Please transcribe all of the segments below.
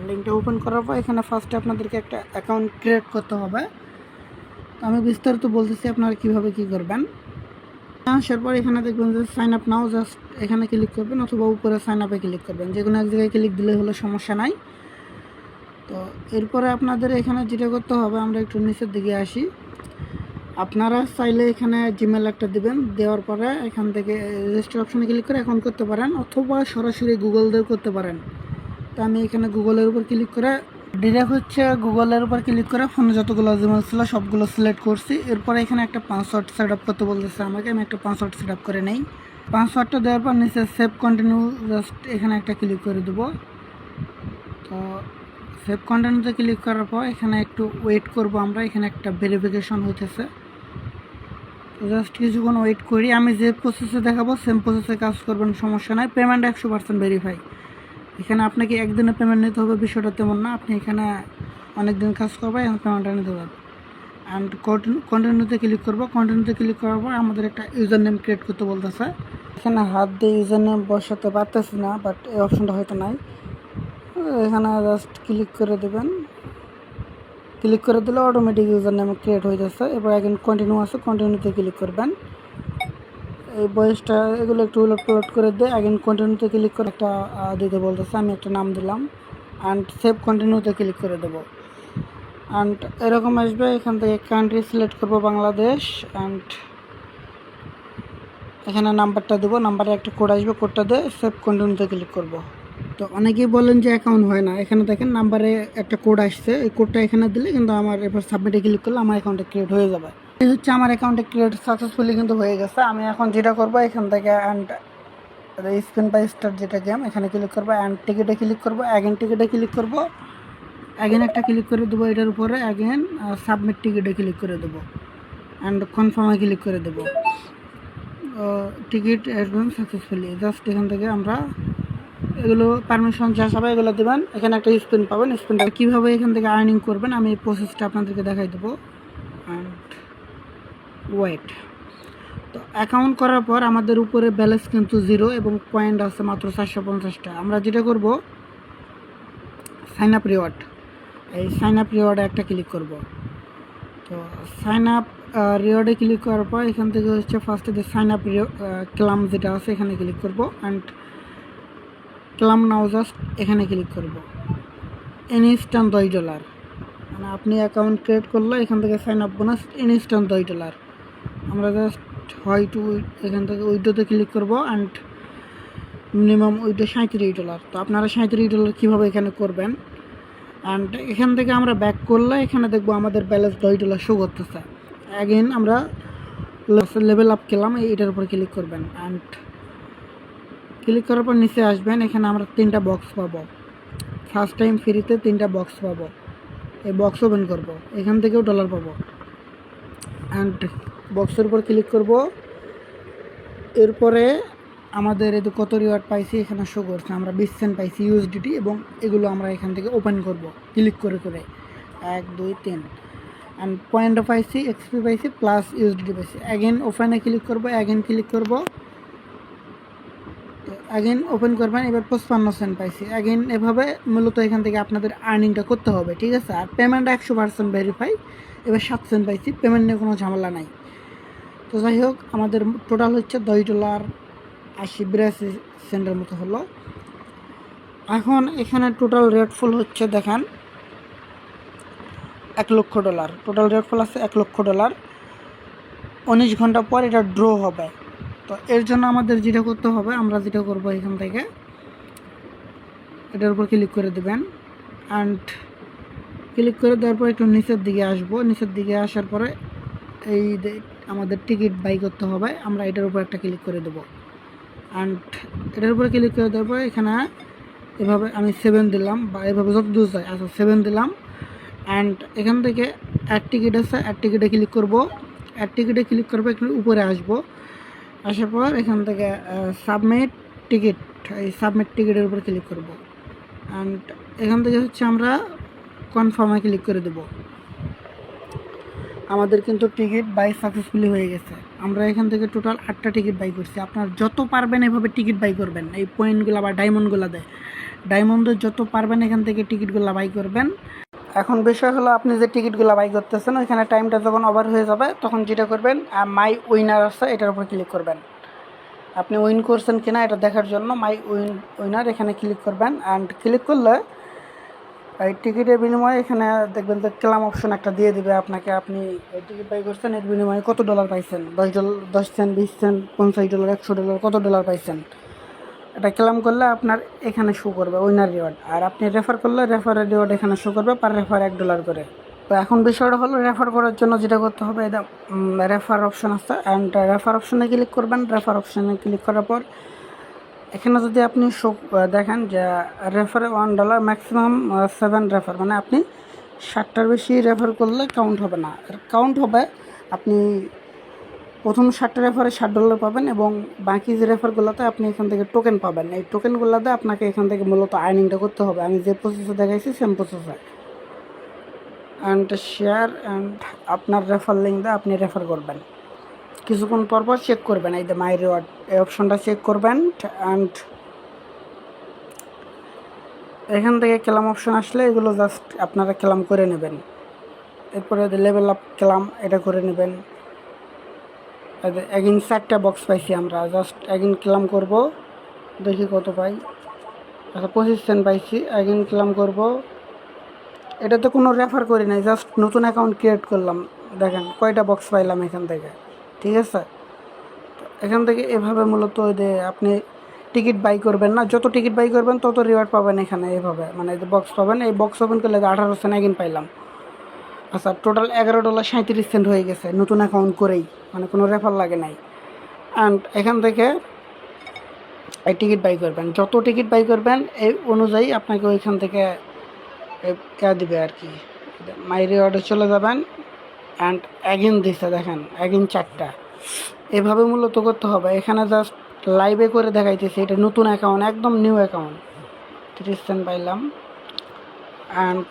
লিঙ্কটা ওপেন করার পর এখানে ফার্স্টে আপনাদেরকে একটা অ্যাকাউন্ট ক্রিয়েট করতে হবে। তো আমি বিস্তারিত বলতেছি আপনারা কীভাবে কী করবেন। আসার পর এখানে দেখবেন যে সাইন আপ নাও, জাস্ট এখানে ক্লিক করবেন অথবা উপরে সাইন আপে ক্লিক করবেন, যে কোনো এক জায়গায় ক্লিক দিলে হলো, সমস্যা নাই। তো এরপরে আপনাদের এখানে যেটা করতে হবে, আমরা একটু নিচের দিকে আসি। আপনারা চাইলে এখানে জিমেল একটা দিবেন, দেওয়ার পরে এখান থেকে রেজিস্টার অপশানে ক্লিক করে অ্যাকাউন্ট করতে পারেন অথবা সরাসরি গুগল দিয়ে করতে পারেন। তো আমি এখানে গুগলের উপর ক্লিক করে ডিরেক্ট হচ্ছে গুগলের উপর ক্লিক করে ফোনে যতগুলো জিমেল ছিল সবগুলো সিলেক্ট করছি। এরপরে এখানে একটা পাসওয়ার্ড সেট আপ করতে বলতেছে আমাকে, আমি একটা পাসওয়ার্ড সেট আপ করে নেই। পাসওয়ার্ডটা দেওয়ার পর নিচে সেভ কন্টিনিউ, জাস্ট এখানে একটা ক্লিক করে দেবো। তো সেভ কন্টিনিউতে ক্লিক করার পর এখানে একটু ওয়েট করব আমরা, এখানে একটা ভেরিফিকেশন হইতেছে। জাস্ট কিছুক্ষণ ওয়েট করি। আমি যে প্রসেসে দেখাবো সেম প্রসেসে কাজ করবেন, সমস্যা নাই। Payment 100% verify. এখানে আপনাকে একদিনে পেমেন্ট নিতে হবে বিষয়টা তেমন না, আপনি এখানে অনেক দিন কাজ করবেন, এখন পেমেন্টটা নিতে পারবেন। অ্যান্ড কন্টিনিউতে ক্লিক করবো। কন্টিনিউতে ক্লিক করার পর আমাদের একটা ইউজার নেম ক্রিয়েট করতে বলতেছে। এখানে হাত দিয়ে ইউজার নেম বসাতে পারতেছি না, বাট এই অপশনটা হয়তো নাই। এখানে জাস্ট ক্লিক করে দেবেন। ক্লিক করে দিলে অটোমেটিক ইউজার নেম ক্রিয়েট হয়ে যাচ্ছে। এবার এখন কন্টিনিউ আছে, কন্টিনিউতে ক্লিক করবেন। এই বয়সটা এগুলো একটু উলট পালট করে দিয়ে এখন কন্টিনিউতে ক্লিক করে একটা দিতে বলতেছে, আমি একটা নাম দিলাম। অ্যান্ড সেভ কন্টিনিউতে ক্লিক করে দেবো। অ্যান্ড এরকম আসবে, এখান থেকে কান্ট্রি সিলেক্ট করবো বাংলাদেশ। অ্যান্ড এখানে নাম্বারটা দেবো, নাম্বারে একটা কোড আসবে, কোডটা দিয়ে সেভ কন্টিনিউতে ক্লিক করবো। তো অনেকেই বলেন যে অ্যাকাউন্ট হয় না, এখানে দেখেন নাম্বারে একটা কোড আসছে, এই কোডটা এখানে দিলে কিন্তু আমার এবার সাবমিটে ক্লিক করলে আমার অ্যাকাউন্টে ক্রিয়েট হয়ে যাবে। এই হচ্ছে আমার অ্যাকাউন্টে ক্রিয়েট সাকসেসফুলি কিন্তু হয়ে গেছে। আমি এখন যেটা করবো এখান থেকে অ্যান্ড স্পিন বাই স্টার যেটা গেম, এখানে ক্লিক করবো। অ্যান্ড টিকিটে ক্লিক করবো, অ্যাগেন টিকিটে ক্লিক করবো, অ্যাগেন একটা ক্লিক করে দেবো এটার উপরে, অ্যাগেন সাবমিট টিকিটে ক্লিক করে দেবো। অ্যান্ড কনফার্মে ক্লিক করে দেবো। টিকিট একদম সাকসেসফুলি। জাস্ট এখান থেকে আমরা এগুলো পারমিশন যা সবাই এগুলো দেবেন, এখানে একটা স্পিন পাবেন। স্পিনটা কীভাবে এখান থেকে আর্নিং করবেন আমি এই প্রসেসটা আপনাদেরকে দেখাই দেবো। And wait. তো অ্যাকাউন্ট করার পর আমাদের উপরে ব্যালেন্স কিন্তু 0 এবং পয়েন্ট আছে মাত্র 450টা। আমরা যেটা করব সাইন আপ রিওয়ার্ড, এই সাইন আপ রিওয়ার্ডে একটা ক্লিক করব। তো সাইন আপ রিওয়ার্ডে ক্লিক করার পর এখান থেকে হচ্ছে ফার্স্টে যে সাইন আপ ক্লাম যেটা আছে এখানে ক্লিক করব। অ্যান্ড ক্লাম নাও, জাস্ট এখানে ক্লিক করব। ইনস্ট্যান্ট $10, মানে আপনি অ্যাকাউন্ট ক্রিয়েট করলে এখান থেকে সাইন আপ বোনাস ইনস্ট্যান্ট $10। আমরা জাস্ট হয়তো এখান থেকে উইডোতে ক্লিক করব। And minimum widow $37। তো আপনারা $37 কীভাবে এখানে করবেন। অ্যান্ড এখান থেকে আমরা ব্যাক করলে এখানে দেখবো আমাদের ব্যালেন্স $10 শো করতেছে। অ্যাগেন আমরা লেভেল আপ খেলাম, এইটার উপর ক্লিক করবেন। অ্যান্ড ক্লিক করার পর নিচে আসবেন, এখানে আমরা 3টা বক্স পাবো। ফার্স্ট টাইম ফ্রিতে 3টা বক্স পাবো, এই বক্স ওপেন করবো, এখান থেকেও ডলার পাবো। অ্যান্ড বক্সের উপর ক্লিক করব। এরপরে আমাদের এই কত রিওয়ার্ড পাইছি এখানে শো করছে, আমরা 20 সেন্ট পাইছি ইউএসডিটি, এবং এগুলো আমরা এখান থেকে ওপেন করব ক্লিক করে করে 1 2 3। অ্যান্ড পয়েন্টও পাইছি, এক্সপি পাইছি, প্লাস ইউএসডিটি পাইছি। অ্যাগেন ওপেনে ক্লিক করব, অ্যাগেন ক্লিক করব, অ্যাগেন ওপেন করবেন। এবার 55 সেন্ট পাইছি। অ্যাগেন এভাবে মূলত এখান থেকে আপনাদের আর্নিংটা করতে হবে, ঠিক আছে। আর পেমেন্ট 100% ভেরিফাই। এবার 7 সেন্ট পাইছি, পেমেন্ট নিয়ে কোনো ঝামেলা নাই। তো যাই হোক, আমাদের টোটাল হচ্ছে $10.80-82 সেন্টের মতো হলো। এখন এখানে টোটাল রেটফুল হচ্ছে দেখেন $1,00,000। টোটাল রেটফুল আছে $1,00,000। 19 ঘন্টা পর এটা ড্র হবে। তো এর জন্য আমাদের যেটা করতে হবে, আমরা যেটা করবো এখান থেকে এটার উপর ক্লিক করে দেবেন। অ্যান্ড ক্লিক করে দেওয়ার পর একটু নিচের দিকে আসবো। নিচের দিকে আসার পরে এই আমাদের টিকিট বাই করতে হবে, আমরা এটার উপর একটা ক্লিক করে দেবো। অ্যান্ড এটার উপরে ক্লিক করে দেওয়ার পর এখানে এভাবে আমি 7 দিলাম, বা এভাবে যত দূর যায়, আচ্ছা 7 দিলাম। অ্যান্ড এখান থেকে অ্যাড টিকিট আছে, অ্যাড টিকিটে ক্লিক করব। অ্যাড টিকিটে ক্লিক করবো, একটু উপরে আসবো। আসার পর এখান থেকে সাবমিট টিকিট, এই সাবমিট টিকিটের উপর ক্লিক করব। অ্যান্ড এখান থেকে হচ্ছে আমরা কনফার্মে ক্লিক করে দেবো। আমাদের কিন্তু টিকিট বাই সাকসেসফুলি হয়ে গেছে। আমরা এখান থেকে টোটাল 8টা টিকিট বাই করছি। আপনার যত পারবেন এভাবে টিকিট বাই করবেন, এই পয়েন্টগুলো বা ডায়মন্ডগুলো দেয়। ডায়মন্ডের যত পারবেন এখান থেকে টিকিটগুলো বাই করবেন। এখন বিষয় হলো আপনি যে টিকিটগুলো বাই করতেছেন ওইখানে টাইমটা যখন ওভার হয়ে যাবে তখন যেটা করবেন মাই উইনার আছে এটার উপর ক্লিক করবেন। আপনি উইন করছেন কিনা এটা দেখার জন্য মাই উইনার এখানে ক্লিক করবেন। অ্যান্ড ক্লিক করলে এই টিকিটের বিনিময়ে এখানে দেখবেন যে ক্লেম অপশন একটা দিয়ে দিবে আপনাকে। আপনি এই টিকিট বাই করছেন এর বিনিময়ে কত ডলার পাইছেন, $10, $20, $50, $100, কত ডলার পাইছেন এটা ক্লেম করলে আপনার এখানে শো করবে উইনার রিওয়ার্ড। আর আপনি রেফার করলে রেফারের রিওয়ার্ড এখানে শো করবে, পার রেফার $1 করে। তো এখন বিষয়টা হলো রেফার করার জন্য যেটা করতে হবে, এটা রেফার অপশন আছে। অ্যান্ড রেফার অপশনে ক্লিক করবেন। রেফার অপশনে ক্লিক করার পর এখানে যদি আপনি দেখেন যে রেফারে $1 ম্যাক্সিমাম 7 রেফার, মানে আপনি 60টার বেশি রেফার করলে কাউন্ট হবে না। কাউন্ট হবে আপনি প্রথম 60টা রেফারে $60 পাবেন এবং বাকি যে রেফারগুলোতে আপনি এখান থেকে টোকেন পাবেন। এই টোকেনগুলোতে আপনাকে এখান থেকে মূলত আর্নিংটা করতে হবে। আমি যে প্রসেসে দেখাইছি সেম প্রসেসে। অ্যান্ড শেয়ার অ্যান্ড আপনার রেফার লিঙ্ক দিয়ে আপনি রেফার করবেন। কিছুক্ষণ পর চেক করবেন, এই যে মাই রিওয়ার্ড এই অপশনটা চেক করবেন। অ্যান্ড এখান থেকে ক্লেম অপশন আসলে এগুলো জাস্ট আপনারা ক্লেম করে নেবেন। এরপরে লেভেল আপ ক্লেম এটা করে নেবেন। এগিন 4টা বক্স পাইছি আমরা, জাস্ট এগিন ক্লেম করব, দেখি কত পাই। আচ্ছা 25 সেন্ট পাইছি। এগিন ক্লেম করব। এটাতে কোনো রেফার করি নাই, জাস্ট নতুন অ্যাকাউন্ট ক্রিয়েট করলাম। দেখেন কয়টা বক্স পাইলাম এখান থেকে, ঠিক আছে। এখান থেকে এভাবে মূলত যে আপনি টিকিট বাই করবেন না, যত টিকিট বাই করবেন তত রিওয়ার্ড পাবেন এখানে। এভাবে মানে যে বক্স পাবেন, এই বক্স ওপেন করলে 18 সেন্ট এগিন পাইলাম। আচ্ছা টোটাল $11.37 হয়ে গেছে নতুন অ্যাকাউন্ট করেই, মানে কোনো রেফার লাগে নাই। অ্যান্ড এখান থেকে এই টিকিট বাই করবেন, যত টিকিট বাই করবেন এই অনুযায়ী আপনাকে ওইখান থেকে দিবে আর কি। মাই রিওয়ার্ডে চলে যাবেন। অ্যান্ড অ্যাগিন দিছে দেখেন, অ্যাগিন 4টা। এভাবে মূলত করতে হবে। এখানে জাস্ট লাইভে করে দেখাইতেছি, এটা নতুন অ্যাকাউন্ট, একদম নিউ অ্যাকাউন্ট। 30 সেন্ট পাইলাম। অ্যান্ড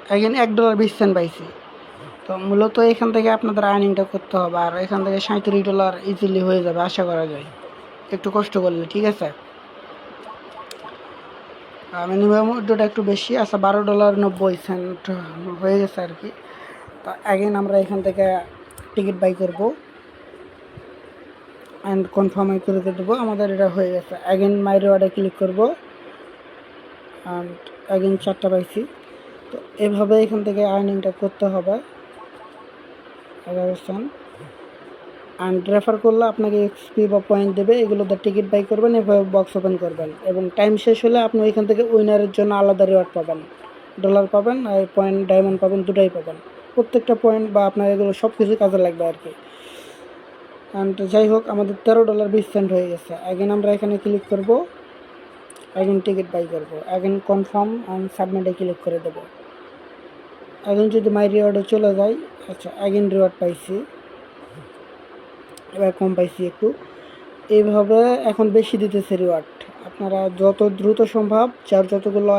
অ্যাগিন $1.20 পাইছি। তো মূলত এখান থেকে আপনাদের আর্নিংটা করতে হবে। আর এখান থেকে $37 ইজিলি হয়ে যাবে আশা করা যায়, একটু কষ্ট করলে, ঠিক আছে। মিনিমাম উইথড্রটা একটু বেশি আছে, $12.90 হয়ে গেছে আর কি। তো অ্যাগেন আমরা এখান থেকে টিকিট বাই করব অ্যান্ড কনফার্ম করে দেবো। আমাদের এটা হয়ে গেছে। অ্যাগেন মাই রিওয়ার্ডে ক্লিক করব। অ্যান্ড অ্যাগেন 4টা পাইছি। তো এভাবে এখান থেকে আর্নিংটা করতে হবে। 11 সেন্ট। অ্যান্ড রেফার করলে আপনাকে এক্সপি বা পয়েন্ট দেবে, এগুলোতে টিকিট বাই করবেন, এভাবে বক্স ওপেন করবেন এবং টাইম শেষ হলে আপনি ওইখান থেকে উইনারের জন্য আলাদা রিওয়ার্ড পাবেন, ডলার পাবেন আর পয়েন্ট ডায়মন্ড পাবেন, দুটাই পাবেন। প্রত্যেকটা পয়েন্ট বা আপনার এগুলো সব কিছু কাজে লাগবে আর কি। অ্যান্ড যাই হোক আমাদের $13.20 হয়ে গেছে। অ্যাগেন আমরা এখানে ক্লিক করব, অ্যাগেন টিকিট বাই করব, অ্যাগেন কনফার্ম অ্যান্ড সাবমিটে ক্লিক করে দেবো। অ্যাগেন যদি মাই রিওয়ার্ডে চলে যাই, আচ্ছা অ্যাগেন রিওয়ার্ড পাইছি, এবার কম পাইছি একটু। এইভাবে এখন বেশি দিতেছে রিওয়ার্ড। আপনারা যত দ্রুত সম্ভব যার যতগুলো,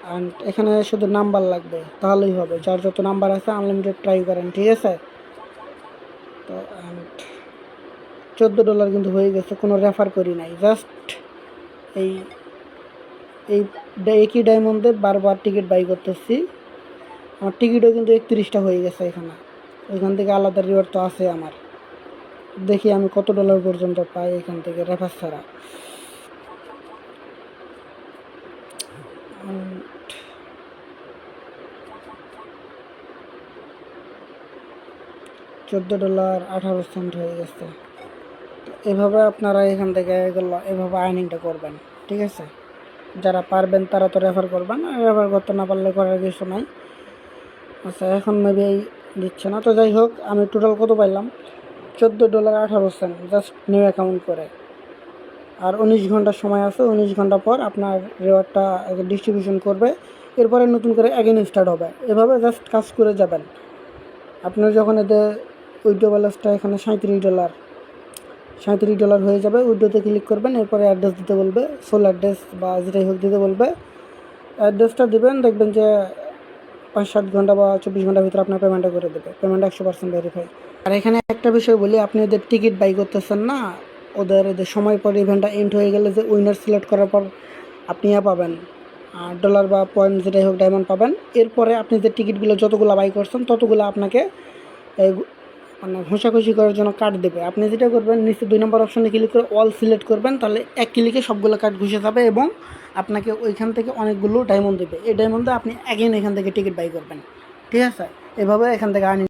অ্যান্ড এখানে শুধু নাম্বার লাগবে তাহলেই হবে, যার যত নাম্বার আছে আনলিমিটেড ট্রাই করেন, ঠিক আছে। তো $14 কিন্তু হয়ে গেছে, কোনো রেফার করি নাই, জাস্ট এই এই একই ডায়মন্ডে বারবার টিকিট বাই করতেছি। আমার টিকিটও কিন্তু 31টা হয়ে গেছে এখানে। ওইখান থেকে আলাদা রিওয়ার্ড তো আছে আমার। দেখি আমি কত ডলার পর্যন্ত পাই এখান থেকে রেফার ছাড়া। $14.18 হয়ে গেছে। এভাবে আপনারা এখান থেকে এগুলো এভাবে আর্নিংটা করবেন, ঠিক আছে। যারা পারবেন তারা তো রেফার করবেন, রেফার করতে না পারলে করার কিছু নাই। আচ্ছা এখন মেবি দিচ্ছে না। তো যাই হোক আমি টোটাল কত পাইলাম, $14.18 জাস্ট নিউ অ্যাকাউন্ট করে। আর 19 ঘন্টা সময় আছে, 19 ঘন্টা পর আপনার রিওয়ার্ডটা ডিস্ট্রিবিউশন করবে, এরপরে নতুন করে অ্যাগেন স্টার্ট হবে। এভাবে জাস্ট কাজ করে যাবেন। আপনার যখন এদের উইথড্র ব্যালেন্সটা এখানে $37 হয়ে যাবে, উইথড্রোতে ক্লিক করবেন, এরপরে অ্যাড্রেস দিতে বলবে, সোল অ্যাড্রেস বা যেটাই হোক দিতে বলবে। অ্যাড্রেসটা দিবেন, দেখবেন যে 5-7 ঘন্টা বা 24 ঘন্টার ভিতরে আপনার পেমেন্টটা করে দেবে। Payment 100% verify. আর এখানে একটা বিষয় বলি, আপনি ওদের টিকিট বাই করতেছেন না, ওদের সময় পর ইভেন্টটা এন্ড হয়ে গেলে যে উইনার সিলেক্ট করার পর আপনি পাবেন ডলার বা পয়েন্ট যেটাই হোক ডায়মন্ড পাবেন। এরপরে আপনি যে টিকিটগুলো যতগুলো বাই করছেন ততগুলো আপনাকে মানে ঘষাঘষি করার জন্য কার্ড দেবে। আপনি যেটা করবেন নিচে 2 নম্বর অপশানে ক্লিক করে অল সিলেক্ট করবেন, তাহলে এক ক্লিকে সবগুলো কার্ড ঘষে যাবে এবং আপনাকে ওইখান থেকে অনেকগুলো ডায়মন্ড দেবে। এই ডায়মন্ডে আপনি অ্যাগেন এখান থেকে টিকিট বাই করবেন। ঠিক আছে, এভাবে এখান থেকে আর্নিং